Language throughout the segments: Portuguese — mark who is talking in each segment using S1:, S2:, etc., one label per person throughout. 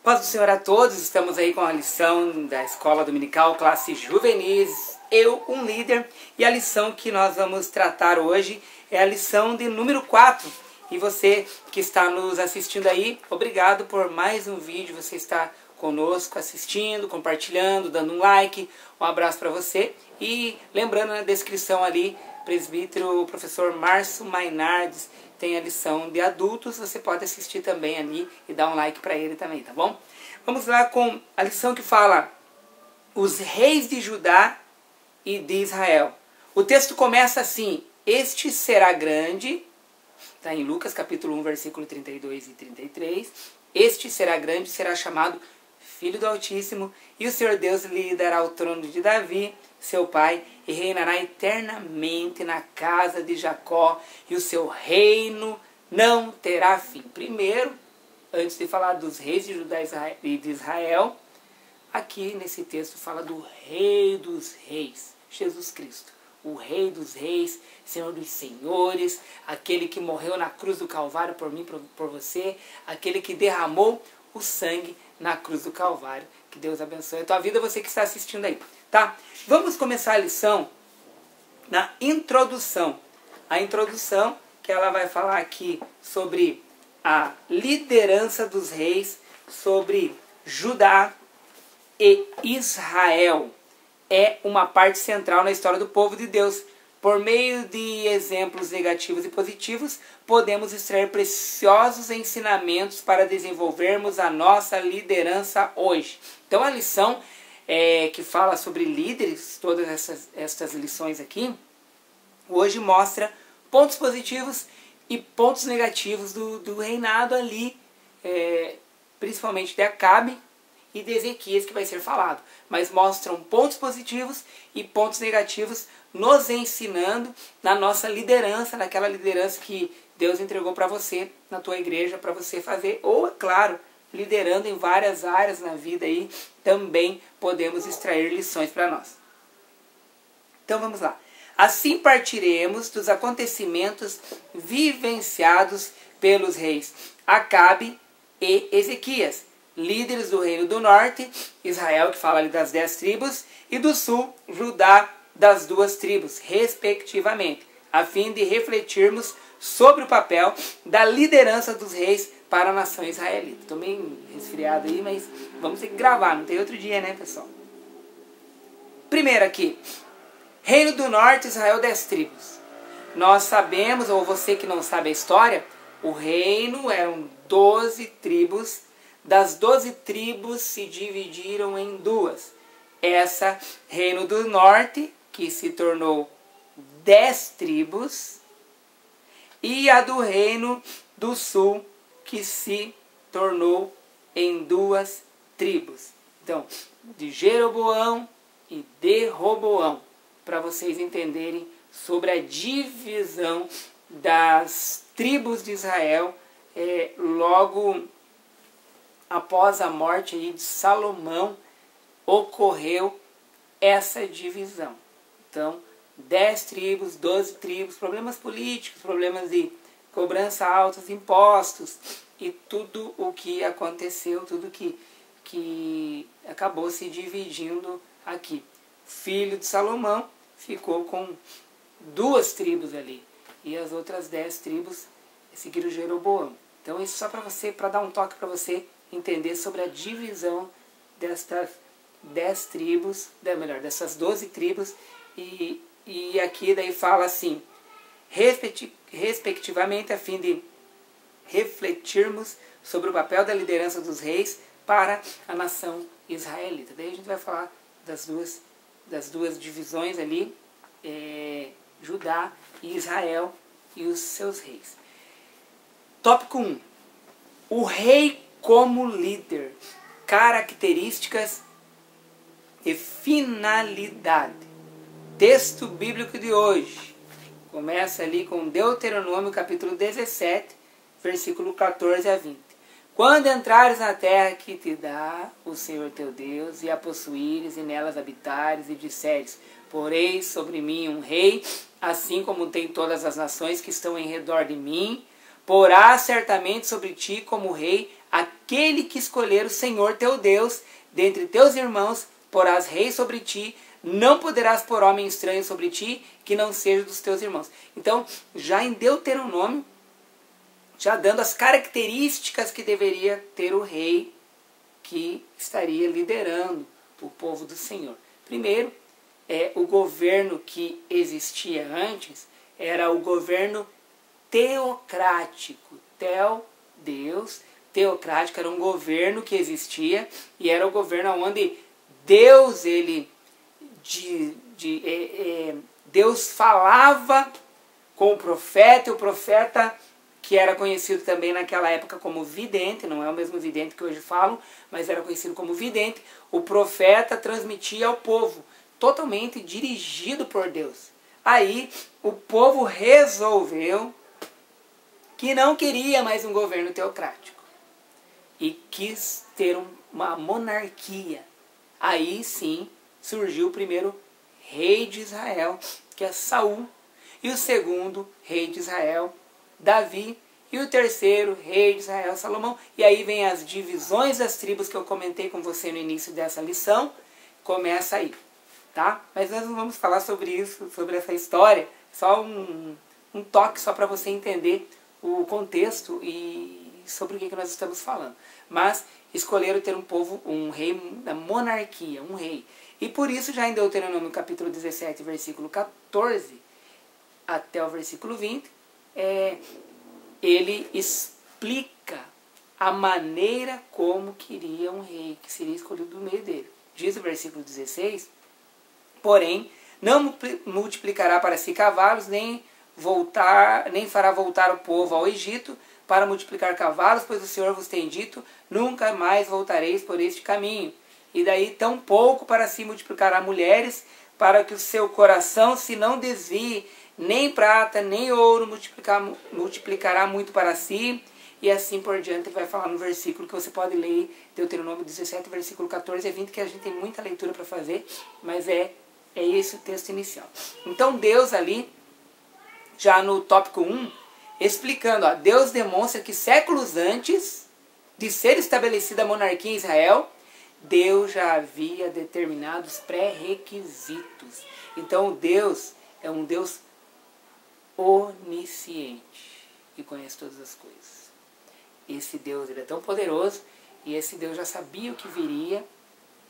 S1: Paz do Senhor a todos, estamos aí com a lição da Escola Dominical, classe juvenis, eu, um líder, e a lição que nós vamos tratar hoje é a lição de número 4. E você que está nos assistindo aí, obrigado por mais um vídeo, você está conosco assistindo, compartilhando, dando um like, um abraço para você. E lembrando na descrição ali, presbítero professor Márcio Mainardes tem a lição de adultos, você pode assistir também ali e dar um like para ele também, tá bom? Vamos lá com a lição que fala os reis de Judá e de Israel. O texto começa assim: este será grande, está em Lucas capítulo 1, versículo 32 e 33. Este será grande, será chamado Filho do Altíssimo, e o Senhor Deus lhe dará o trono de Davi, seu pai, e reinará eternamente na casa de Jacó, e o seu reino não terá fim. Primeiro, antes de falar dos reis de Judá e de Israel, aqui nesse texto fala do Rei dos Reis, Jesus Cristo. O Rei dos Reis, Senhor dos Senhores, aquele que morreu na cruz do Calvário por mim, por você, aquele que derramou o sangue na cruz do Calvário. Que Deus abençoe a tua vida, você que está assistindo aí, tá? Vamos começar a lição na introdução. A introdução que ela vai falar aqui sobre a liderança dos reis, sobre Judá e Israel. É uma parte central na história do povo de Deus. Por meio de exemplos negativos e positivos, podemos extrair preciosos ensinamentos para desenvolvermos a nossa liderança hoje. Então a lição que fala sobre líderes, todas essas lições aqui, hoje mostra pontos positivos e pontos negativos do reinado ali, principalmente de Acabe e de Ezequias, que vai ser falado. Mas mostram pontos positivos e pontos negativos, nos ensinando na nossa liderança, naquela liderança que Deus entregou para você, na tua igreja, para você fazer. Ou, é claro, liderando em várias áreas na vida aí, também podemos extrair lições para nós. Então vamos lá. Assim partiremos dos acontecimentos vivenciados pelos reis Acabe e Ezequias, líderes do reino do norte, Israel, que fala ali das 10 tribos, e do sul, Judá, das 2 tribos, respectivamente, a fim de refletirmos sobre o papel da liderança dos reis para a nação israelita. Estou meio resfriado aí, mas vamos ter que gravar, não tem outro dia, né, pessoal? Primeiro aqui, Reino do Norte, Israel, 10 tribos. Nós sabemos, ou você que não sabe a história, o reino eram 12 tribos. Das 12 tribos se dividiram em 2. Essa, Reino do Norte, que se tornou 10 tribos, e a do Reino do Sul, que se tornou em 2 tribos. Então, de Jeroboão e de Roboão, para vocês entenderem sobre a divisão das tribos de Israel, logo após a morte aí de Salomão, ocorreu essa divisão. Então, 10 tribos, 12 tribos, problemas políticos, problemas de cobrança altos, impostos e tudo o que aconteceu, tudo que acabou se dividindo aqui. Filho de Salomão ficou com 2 tribos ali e as outras 10 tribos seguiram Jeroboão. Então isso só para você, para dar um toque para você entender sobre a divisão destas 10 tribos, dessas 12 tribos, e aqui daí fala assim, respectivamente, a fim de refletirmos sobre o papel da liderança dos reis para a nação israelita. Daí a gente vai falar das duas divisões ali, Judá e Israel e os seus reis. Tópico 1. O rei como líder. Características e finalidade. Texto bíblico de hoje. Começa ali com Deuteronômio capítulo 17, versículo 14 a 20. Quando entrares na terra que te dá o Senhor teu Deus, e a possuíres, e nelas habitares, e disseres, porei sobre mim um rei, assim como tem todas as nações que estão em redor de mim, porá certamente sobre ti como rei aquele que escolher o Senhor teu Deus, dentre teus irmãos, porás rei sobre ti, não poderás pôr homem estranho sobre ti, que não seja dos teus irmãos. Então, já em Deuteronômio, já dando as características que deveria ter o rei que estaria liderando o povo do Senhor. Primeiro, o governo que existia antes era o governo teocrático. Deus, teocrático, era um governo que existia e era o governo onde Deus, Deus falava com o profeta, e o profeta, que era conhecido também naquela época como vidente, não é o mesmo vidente que hoje falam, mas era conhecido como vidente, o profeta transmitia ao povo, totalmente dirigido por Deus. Aí o povo resolveu que não queria mais um governo teocrático e quis ter uma monarquia. Aí sim surgiu o primeiro rei de Israel, que é Saul, e o segundo rei de Israel, Davi, e o terceiro rei de Israel, Salomão. E aí vem as divisões das tribos que eu comentei com você no início dessa lição. Começa aí, tá? Mas nós não vamos falar sobre isso, sobre essa história. Só um toque só para você entender o contexto e sobre o que nós estamos falando. Mas escolheram ter um rei da monarquia, um rei. E por isso já em Deuteronômio capítulo 17, versículo 14 até o versículo 20, ele explica a maneira como queria um rei que seria escolhido do meio dele. Diz o versículo 16, porém, não multiplicará para si cavalos, nem fará voltar o povo ao Egito para multiplicar cavalos, pois o Senhor vos tem dito, nunca mais voltareis por este caminho. E daí tampouco para si multiplicará mulheres, para que o seu coração se não desvie, nem prata, nem ouro multiplicará muito para si. E assim por diante ele vai falar no versículo que você pode ler, Deuteronômio 17, versículo 14 e 20, que a gente tem muita leitura para fazer, mas é esse o texto inicial. Então Deus ali, já no tópico 1, explicando, Deus demonstra que séculos antes de ser estabelecida a monarquia em Israel, Deus já havia determinado os pré-requisitos. Então Deus é um Deus onisciente e conhece todas as coisas. Esse Deus ele é tão poderoso e esse Deus já sabia o que viria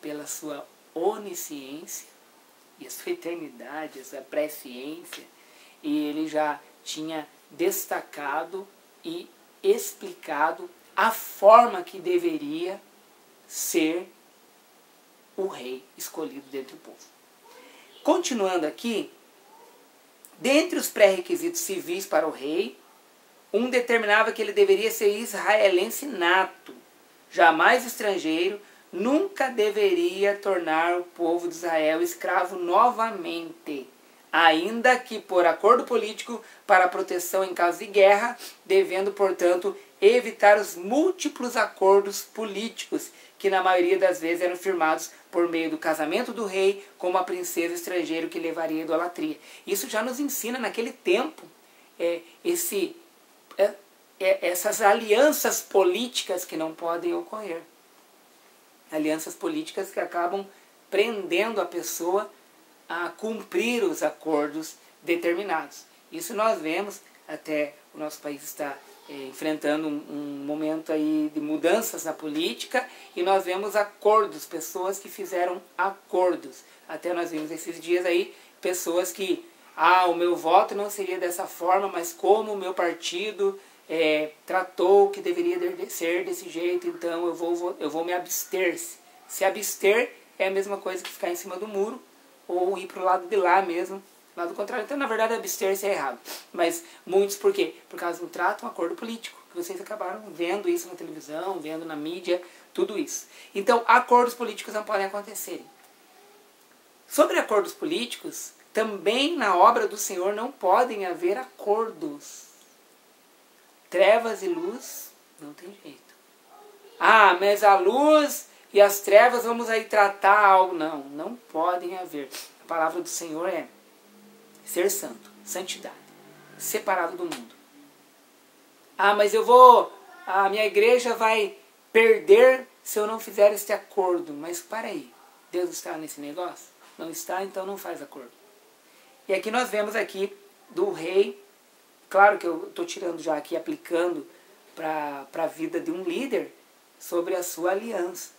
S1: pela sua onisciência e a sua eternidade, a sua presciência, e ele já tinha destacado e explicado a forma que deveria ser o rei escolhido dentre o povo. Continuando aqui, dentre os pré-requisitos civis para o rei, um determinava que ele deveria ser israelense nato, jamais estrangeiro, nunca deveria tornar o povo de Israel escravo novamente, ainda que por acordo político para proteção em caso de guerra, devendo, portanto, evitar os múltiplos acordos políticos que na maioria das vezes eram firmados por meio do casamento do rei com uma princesa estrangeira que levaria à idolatria. Isso já nos ensina naquele tempo essas alianças políticas que não podem ocorrer. Alianças políticas que acabam prendendo a pessoa a cumprir os acordos determinados. Isso nós vemos, até o nosso país está enfrentando um momento aí de mudanças na política, e nós vemos acordos, pessoas que fizeram acordos. Até nós vimos esses dias aí pessoas que, o meu voto não seria dessa forma, mas como o meu partido tratou que deveria ser desse jeito, então eu vou me abster. Se abster é a mesma coisa que ficar em cima do muro, ou ir para o lado de lá mesmo, lado contrário. Então, na verdade, abster-se é errado. Mas muitos, por quê? Por causa do trato, um acordo político. Que vocês acabaram vendo isso na televisão, vendo na mídia, tudo isso. Então, acordos políticos não podem acontecer. Sobre acordos políticos, também na obra do Senhor não podem haver acordos. Trevas e luz, não tem jeito. Mas a luz e as trevas, vamos aí tratar algo. Não podem haver. A palavra do Senhor é ser santo, santidade, separado do mundo. Mas a minha igreja vai perder se eu não fizer este acordo. Mas para aí, Deus está nesse negócio? Não está, então não faz acordo. E aqui nós vemos aqui do rei, claro que eu estou tirando já aqui, aplicando para a vida de um líder, sobre a sua aliança,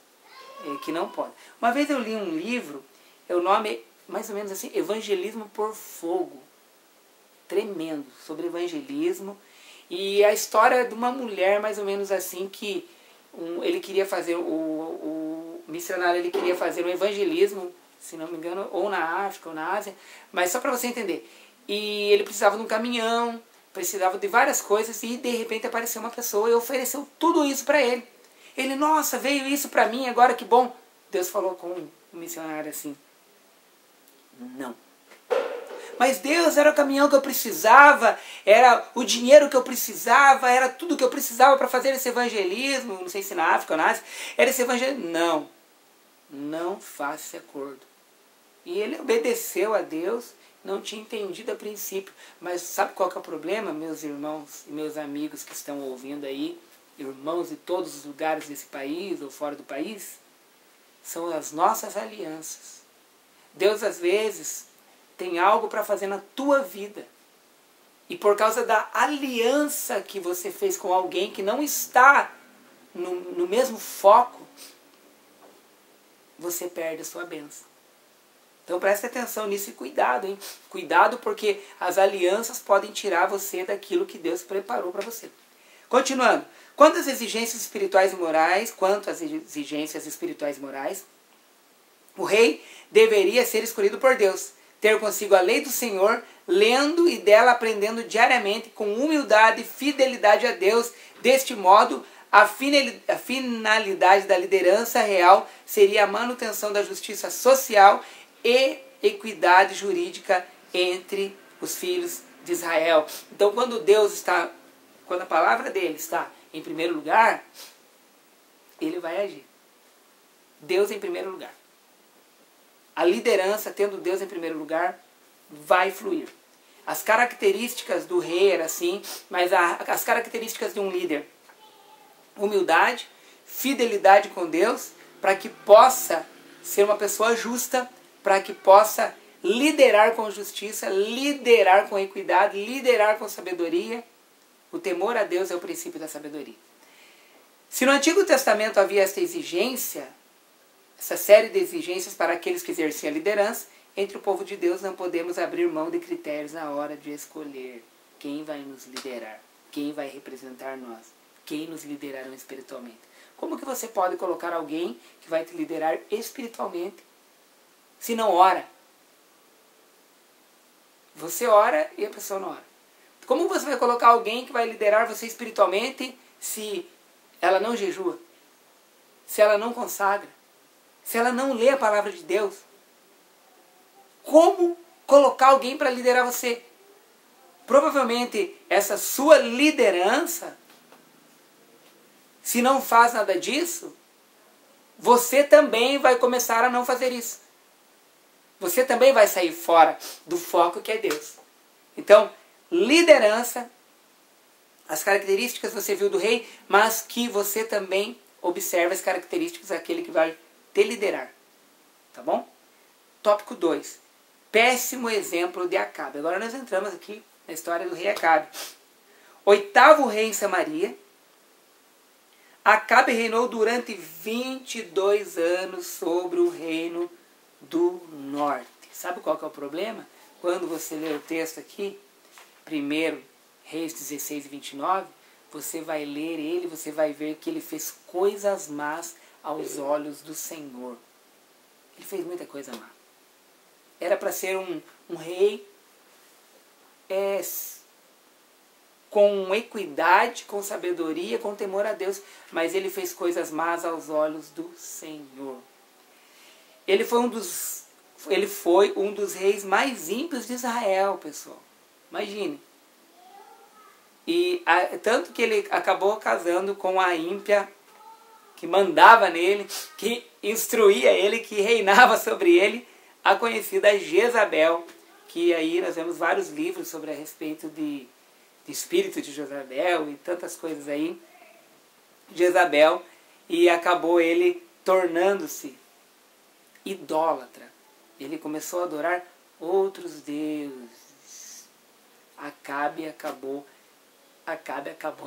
S1: que não pode. Uma vez eu li um livro, o nome é mais ou menos assim, Evangelismo por Fogo. Tremendo, sobre evangelismo. E a história de uma mulher, mais ou menos assim, que ele queria fazer, o missionário ele queria fazer um evangelismo, se não me engano, ou na África ou na Ásia, mas só para você entender. E ele precisava de um caminhão, precisava de várias coisas, e de repente apareceu uma pessoa e ofereceu tudo isso para ele. Ele, nossa, veio isso para mim, agora que bom. Deus falou com o missionário assim, não. Mas Deus, era o caminhão que eu precisava, era o dinheiro que eu precisava, era tudo que eu precisava para fazer esse evangelismo, não sei se na África ou na Ásia, era esse evangelismo. Não, não faça esse acordo. E ele obedeceu a Deus, não tinha entendido a princípio. Mas sabe qual que é o problema, meus irmãos e meus amigos que estão ouvindo aí, irmãos de todos os lugares desse país ou fora do país? São as nossas alianças. Deus, às vezes, tem algo para fazer na tua vida. E por causa da aliança que você fez com alguém que não está no mesmo foco, você perde a sua bênção. Então preste atenção nisso e cuidado, hein? Cuidado, porque as alianças podem tirar você daquilo que Deus preparou para você. Continuando. Quanto às exigências espirituais e morais, o rei deveria ser escolhido por Deus, ter consigo a lei do Senhor, lendo e dela aprendendo diariamente com humildade e fidelidade a Deus. Deste modo, a finalidade da liderança real seria a manutenção da justiça social e equidade jurídica entre os filhos de Israel. Então, quando a palavra dele está em primeiro lugar, ele vai agir. Deus em primeiro lugar. A liderança, tendo Deus em primeiro lugar, vai fluir. As características do rei eram assim, mas as características de um líder: humildade, fidelidade com Deus, para que possa ser uma pessoa justa, para que possa liderar com justiça, liderar com equidade, liderar com sabedoria. O temor a Deus é o princípio da sabedoria. Se no Antigo Testamento havia essa exigência, essa série de exigências para aqueles que exerciam a liderança, entre o povo de Deus não podemos abrir mão de critérios na hora de escolher quem vai nos liderar, quem vai representar nós, quem nos liderarão espiritualmente. Como que você pode colocar alguém que vai te liderar espiritualmente se não ora? Você ora e a pessoa não ora. Como você vai colocar alguém que vai liderar você espiritualmente se ela não jejua? Se ela não consagra? Se ela não lê a palavra de Deus? Como colocar alguém para liderar você? Provavelmente essa sua liderança, se não faz nada disso, você também vai começar a não fazer isso. Você também vai sair fora do foco que é Deus. Então, liderança, as características você viu do rei, mas que você também observa as características daquele que vai te liderar. Tá bom? Tópico 2. Péssimo exemplo de Acabe. Agora nós entramos aqui na história do rei Acabe. 8º rei em Samaria. Acabe reinou durante 22 anos sobre o reino do norte. Sabe qual que é o problema? Quando você lê o texto aqui, 1 Reis 16 e 29, você vai ler ele, você vai ver que ele fez coisas más aos olhos do Senhor. Ele fez muita coisa má. Era para ser um rei com equidade, com sabedoria, com temor a Deus, mas ele fez coisas más aos olhos do Senhor. Ele foi um dos reis mais ímpios de Israel, pessoal. Imagine. E tanto que ele acabou casando com a ímpia que mandava nele, que instruía ele, que reinava sobre ele, a conhecida Jezabel, que aí nós vemos vários livros sobre a respeito de espírito de Jezabel e tantas coisas aí. Jezabel. e acabou ele tornando-se idólatra. Ele começou a adorar outros deuses. Acabe acabou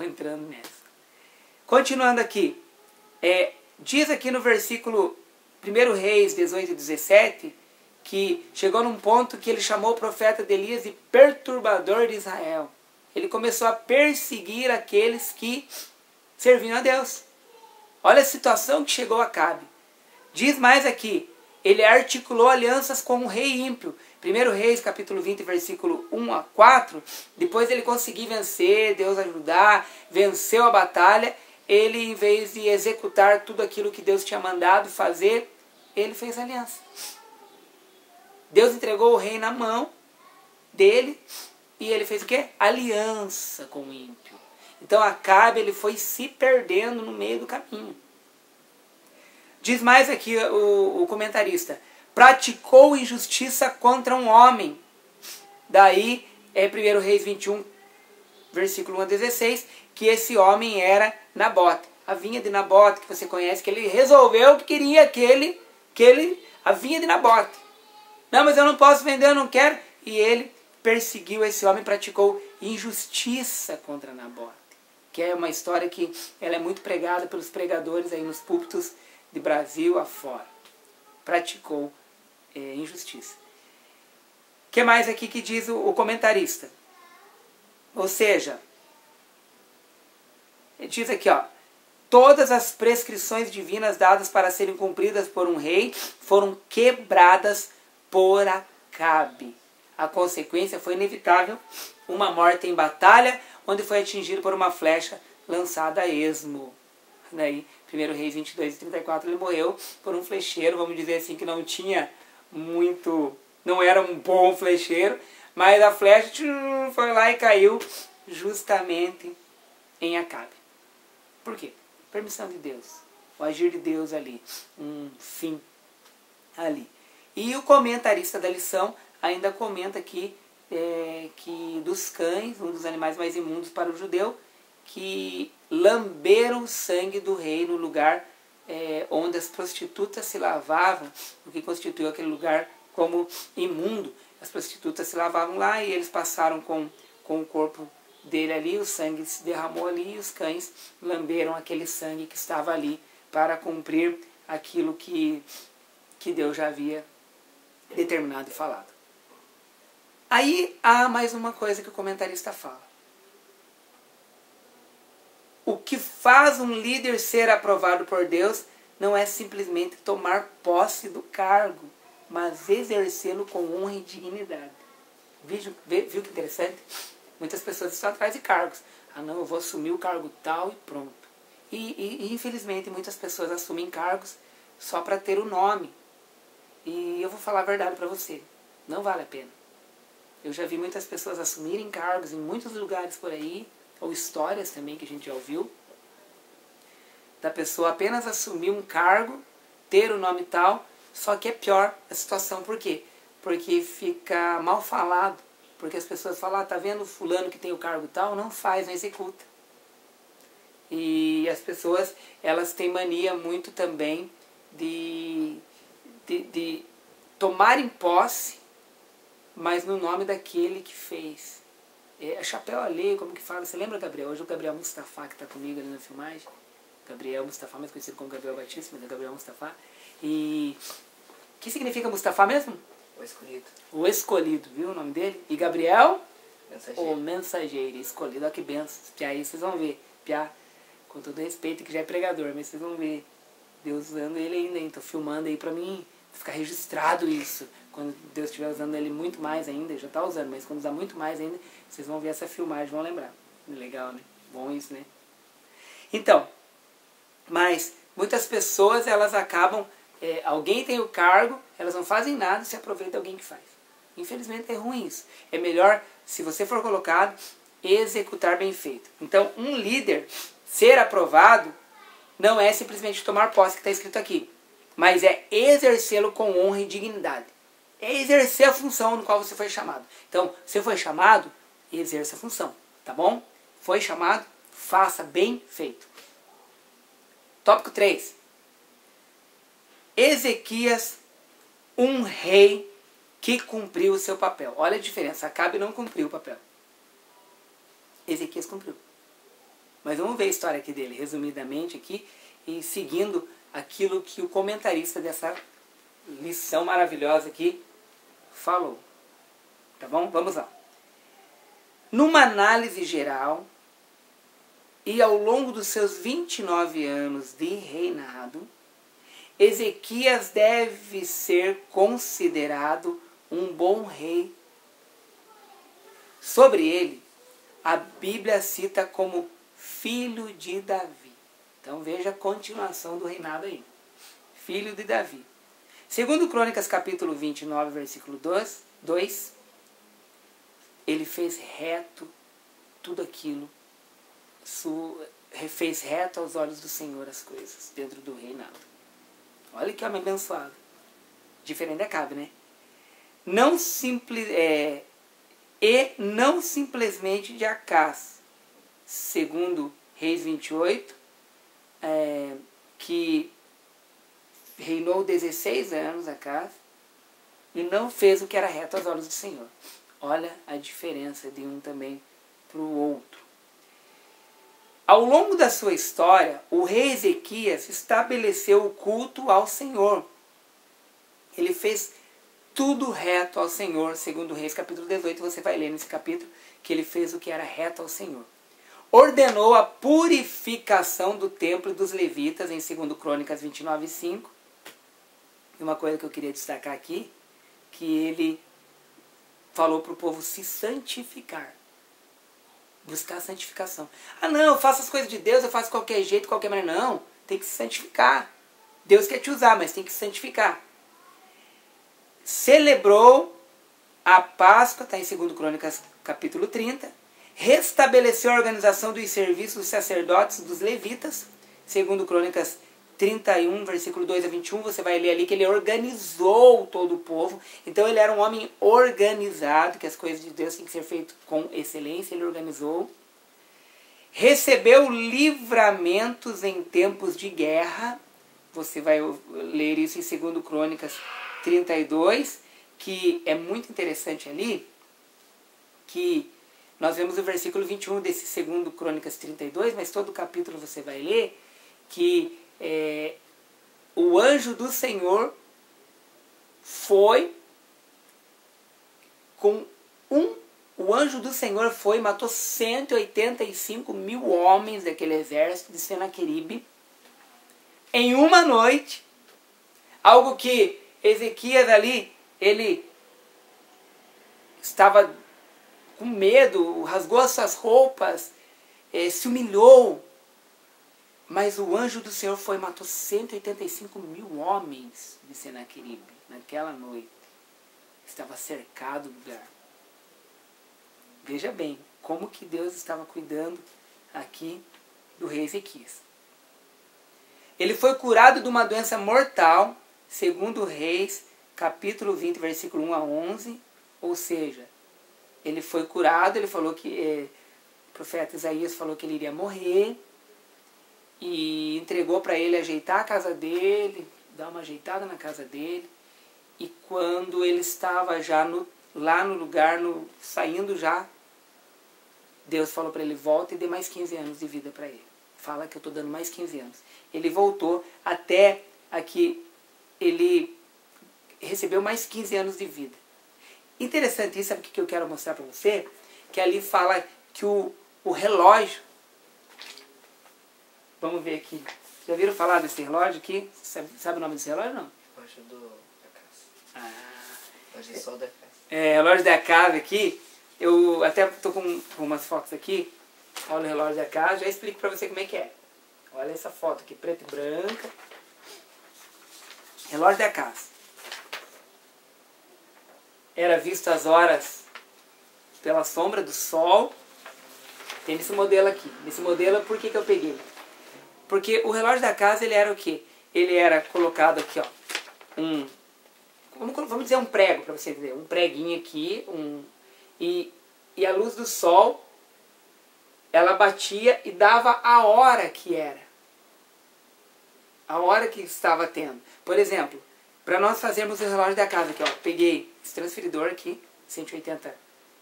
S1: entrando nessa. Continuando aqui, diz aqui no versículo 1 Reis 18 e 17, que chegou num ponto que ele chamou o profeta de Elias de perturbador de Israel. Ele começou a perseguir aqueles que serviam a Deus. Olha a situação que chegou a Acabe. Diz mais aqui, ele articulou alianças com o rei ímpio. 1 Reis, capítulo 20, versículo 1 a 4. Depois ele conseguiu vencer, Deus ajudar, venceu a batalha. Ele, em vez de executar tudo aquilo que Deus tinha mandado fazer, ele fez aliança. Deus entregou o rei na mão dele e ele fez o quê? Aliança com o ímpio. Então Acabe ele foi se perdendo no meio do caminho. Diz mais aqui o comentarista. Praticou injustiça contra um homem. Daí é 1 Reis 21, versículo 1 a 16, que esse homem era Nabote. A vinha de Nabote, que você conhece, que ele resolveu que queria a vinha de Nabote. Não, mas eu não posso vender, eu não quero. E ele perseguiu esse homem, praticou injustiça contra Nabote. Que é uma história que ela é muito pregada pelos pregadores aí nos púlpitos de Brasil afora. Praticou injustiça. O que mais aqui que diz o comentarista? Ou seja, ele diz aqui, ó, todas as prescrições divinas dadas para serem cumpridas por um rei foram quebradas por Acabe. A consequência foi inevitável, uma morte em batalha, onde foi atingido por uma flecha lançada a esmo. Daí, 1 Reis 22 e 34, ele morreu por um flecheiro, vamos dizer assim, que não tinha muito, não era um bom flecheiro, mas a flecha foi lá e caiu justamente em Acabe. Por quê? Permissão de Deus, o agir de Deus ali, um fim ali. E o comentarista da lição ainda comenta aqui que dos cães, um dos animais mais imundos para o judeu, que lamberam o sangue do rei no lugar onde as prostitutas se lavavam, o que constituiu aquele lugar como imundo. As prostitutas se lavavam lá e eles passaram com o corpo dele ali, o sangue se derramou ali e os cães lamberam aquele sangue que estava ali para cumprir aquilo que Deus já havia determinado e falado. Aí há mais uma coisa que o comentarista fala. O que faz um líder ser aprovado por Deus não é simplesmente tomar posse do cargo, mas exercê-lo com honra e dignidade. Viu que interessante? Muitas pessoas estão atrás de cargos. Ah não, eu vou assumir o cargo tal e pronto. E infelizmente muitas pessoas assumem cargos só para ter o nome. E eu vou falar a verdade para você. Não vale a pena. Eu já vi muitas pessoas assumirem cargos em muitos lugares por aí, ou histórias também que a gente já ouviu, da pessoa apenas assumir um cargo, ter o nome tal, só que é pior a situação. Por quê? Porque fica mal falado. Porque as pessoas falam, tá vendo fulano que tem o cargo tal? Não faz, não executa. E as pessoas, elas têm mania muito também de tomarem posse, mas no nome daquele que fez. Chapéu alheio, como que fala? Você lembra, Gabriel? Hoje o Gabriel Mustafa, que está comigo ali na filmagem. Gabriel Mustafa, mais conhecido como Gabriel Batista, mas é Gabriel Mustafa. E o que significa Mustafa mesmo?
S2: O escolhido.
S1: O escolhido, viu o nome dele? E Gabriel?
S2: Mensageiro.
S1: O mensageiro, escolhido. Olha que benção. Piá aí vocês vão ver. Piá, com todo respeito, que já é pregador, mas vocês vão ver Deus usando ele ainda, hein? Tô filmando aí pra mim ficar registrado isso. Quando Deus estiver usando ele muito mais ainda, já está usando, mas quando usar muito mais ainda, vocês vão ver essa filmagem, vão lembrar. Legal, né? Bom isso, né? Então, mas muitas pessoas, elas acabam, alguém tem o cargo, elas não fazem nada e se aproveita de alguém que faz. Infelizmente é ruim isso. É melhor, se você for colocado, executar bem feito. Então, um líder ser aprovado não é simplesmente tomar posse, que está escrito aqui, mas é exercê-lo com honra e dignidade. É exercer a função no qual você foi chamado. Então, se foi chamado, exerça a função, tá bom? Foi chamado, faça bem feito. Tópico 3. Ezequias, um rei que cumpriu o seu papel. Olha a diferença. Acabe não cumpriu o papel. Ezequias cumpriu. Mas vamos ver a história aqui dele, resumidamente aqui, e seguindo aquilo que o comentarista dessa lição maravilhosa aqui falou. Tá bom? Vamos lá. Numa análise geral, e ao longo dos seus 29 anos de reinado, Ezequias deve ser considerado um bom rei. Sobre ele, a Bíblia cita como filho de Davi. Então veja a continuação do reinado aí. Filho de Davi. Segundo Crônicas capítulo 29, versículo 2, ele fez reto tudo aquilo, fez reto aos olhos do Senhor as coisas dentro do reinado. Olha que homem abençoado. Diferente da Acabe, né? Não simplesmente de Acás, segundo Reis 28, que reinou 16 anos Acás e não fez o que era reto aos olhos do Senhor. Olha a diferença de um também para o outro. Ao longo da sua história, o rei Ezequias estabeleceu o culto ao Senhor. Ele fez tudo reto ao Senhor, segundo Reis capítulo 18, você vai ler nesse capítulo que ele fez o que era reto ao Senhor. Ordenou a purificação do templo e dos levitas em 2 Crônicas 29, 5. E uma coisa que eu queria destacar aqui, que ele falou para o povo se santificar. Buscar a santificação. Ah não, eu faço as coisas de Deus, eu faço de qualquer jeito, de qualquer maneira. Não, tem que se santificar. Deus quer te usar, mas tem que se santificar. Celebrou a Páscoa, está em 2 Crônicas capítulo 30. Restabeleceu a organização dos serviços dos sacerdotes, dos levitas. 2 Crônicas 31, versículo 2 a 21, você vai ler ali que ele organizou todo o povo. Então ele era um homem organizado, que as coisas de Deus têm que ser feitas com excelência, ele organizou. Recebeu livramentos em tempos de guerra. Você vai ler isso em 2 Crônicas 32, que é muito interessante ali, que nós vemos o versículo 21 desse 2 Crônicas 32, mas todo o capítulo você vai ler, que o anjo do Senhor foi o anjo do Senhor foi e matou 185 mil homens daquele exército de Senaqueribe em uma noite. Algo que Ezequias ali, ele estava com medo, rasgou as suas roupas, se humilhou. Mas o anjo do Senhor foi e matou 185 mil homens de Senaqueribe naquela noite. Estava cercado o lugar. Veja bem como que Deus estava cuidando aqui do rei Ezequias. Ele foi curado de uma doença mortal, segundo Reis, capítulo 20, versículo 1 a 11. Ou seja, ele foi curado, ele falou que o profeta Isaías falou que ele iria morrer. E entregou para ele ajeitar a casa dele, dar uma ajeitada na casa dele. E quando ele estava já lá no lugar, saindo já, Deus falou para ele, volta e dê mais 15 anos de vida para ele. Fala que eu estou dando mais 15 anos. Ele voltou até aqui, ele recebeu mais 15 anos de vida. Interessante isso, sabe o que eu quero mostrar para você? Que ali fala que o relógio, vamos ver aqui. Já viram falar desse relógio aqui? Sabe o nome desse relógio, não?
S2: Relógio da casa. Relógio de sol da casa.
S1: Relógio da casa aqui. Eu até estou com umas fotos aqui. Olha o relógio da casa. Já explico para você como é que é. Olha essa foto aqui, preta e branca. Relógio da casa. Era visto as horas pela sombra do sol. Tem esse modelo aqui. Esse modelo, por que eu peguei? Porque o relógio da casa, ele era o quê? Ele era colocado aqui, ó, vamos dizer um prego, para você entender. Um preguinho aqui, e a luz do sol, ela batia e dava a hora que era. a hora que estava tendo. Por exemplo, para nós fazermos o relógio da casa aqui, ó, peguei esse transferidor aqui, 180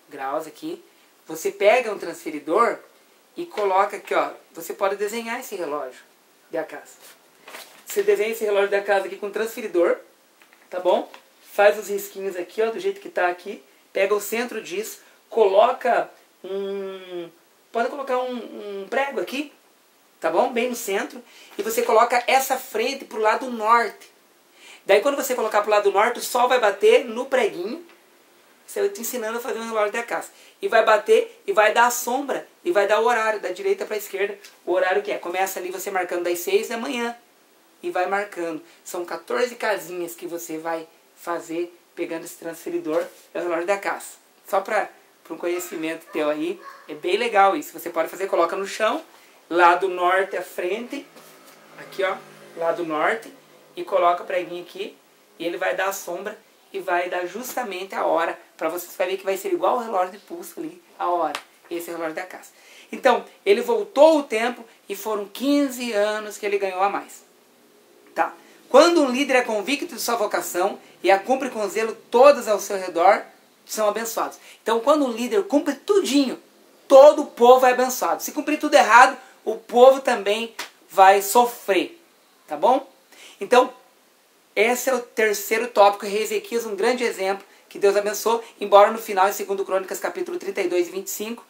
S1: graus aqui. Você pega um transferidor e coloca aqui, ó, você pode desenhar esse relógio da casa. Você desenha esse relógio da casa aqui com transferidor, tá bom? Faz os risquinhos aqui, ó, do jeito que tá aqui. Pega o centro disso, coloca pode colocar um prego aqui, tá bom? Bem no centro. E você coloca essa frente pro lado norte. Daí quando você colocar pro lado norte, o sol vai bater no preguinho. Isso eu te ensinando a fazer um relógio da casa. E vai bater e vai dar a sombra. E vai dar o horário, da direita para a esquerda. O horário que é? Começa ali você marcando das 6 da manhã. E vai marcando. São 14 casinhas que você vai fazer pegando esse transferidor. É o relógio da casa. Só para um conhecimento teu aí. É bem legal isso. Você pode fazer, coloca no chão. Lado norte à frente. Aqui, ó. Lado norte. E coloca o preguinho aqui. E ele vai dar a sombra. E vai dar justamente a hora. Para você vai ver que vai ser igual o relógio de pulso ali. A hora. Esse é o relógio da casa. Então, ele voltou o tempo. E foram 15 anos que ele ganhou a mais. Tá. Quando um líder é convicto de sua vocação. E a cumpre com zelo todos ao seu redor. São abençoados. Então, quando um líder cumpre tudinho. Todo o povo é abençoado. Se cumprir tudo errado. O povo também vai sofrer. Tá bom? Então, esse é o terceiro tópico, Rei Ezequias, um grande exemplo que Deus abençoou, embora no final, em 2 Crônicas, capítulo 32 e 25,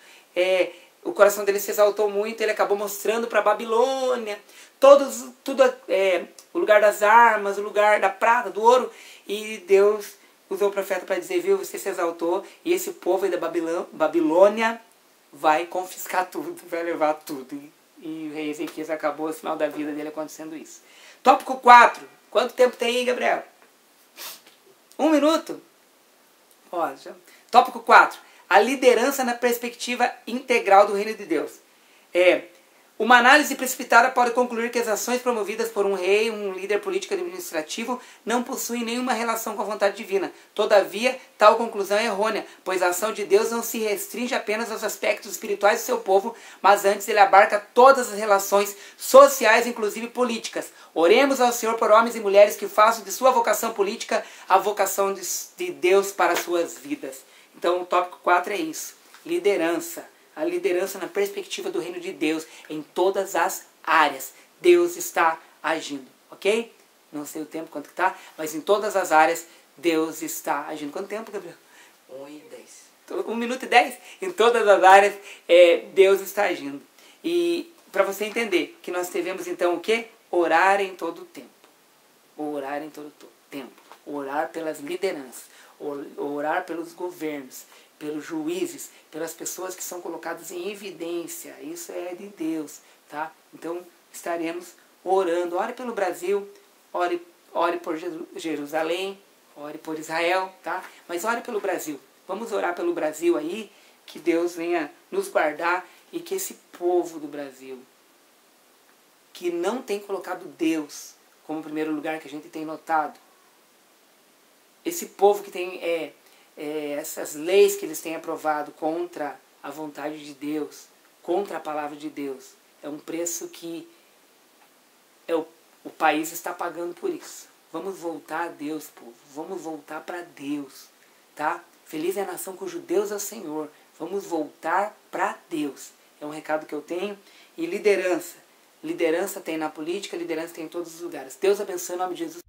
S1: o coração dele se exaltou muito, ele acabou mostrando para a Babilônia, o lugar das armas, o lugar da prata, do ouro, e Deus usou o profeta para dizer, viu, você se exaltou, e esse povo aí da Babilônia vai confiscar tudo, vai levar tudo. E o Rei Ezequias acabou, no final da vida dele, acontecendo isso. Tópico 4. Quanto tempo tem aí, Gabriel? 1 minuto? Ó, tópico 4. A liderança na perspectiva integral do reino de Deus. Uma análise precipitada pode concluir que as ações promovidas por um rei, um líder político administrativo, não possuem nenhuma relação com a vontade divina. Todavia, tal conclusão é errônea, pois a ação de Deus não se restringe apenas aos aspectos espirituais do seu povo, mas antes ele abarca todas as relações sociais, inclusive políticas. Oremos ao Senhor por homens e mulheres que façam de sua vocação política a vocação de Deus para as suas vidas. Então, o tópico 4 é isso. Liderança. A liderança na perspectiva do reino de Deus em todas as áreas. Deus está agindo, ok? Não sei o tempo quanto que tá, mas em todas as áreas Deus está agindo. Quanto tempo, Gabriel?
S2: 1 e 10.
S1: 1 minuto e 10? Em todas as áreas Deus está agindo. E para você entender que nós devemos então o quê? Orar em todo o tempo. Orar em todo o tempo. Orar pelas lideranças. Orar pelos governos, pelos juízes, pelas pessoas que são colocadas em evidência. Isso é de Deus, tá? Então, estaremos orando. Ore pelo Brasil, ore por Jerusalém, ore por Israel, tá? Mas ore pelo Brasil. Vamos orar pelo Brasil aí, que Deus venha nos guardar e que esse povo do Brasil, que não tem colocado Deus como primeiro lugar, que a gente tem notado, esse povo que tem essas leis que eles têm aprovado contra a vontade de Deus, contra a palavra de Deus, é um preço que o país está pagando por isso. Vamos voltar a Deus, povo. Vamos voltar para Deus, tá? Feliz é a nação cujo Deus é o Senhor. Vamos voltar para Deus. É um recado que eu tenho. E liderança. Liderança tem na política, liderança tem em todos os lugares. Deus abençoe em nome de Jesus.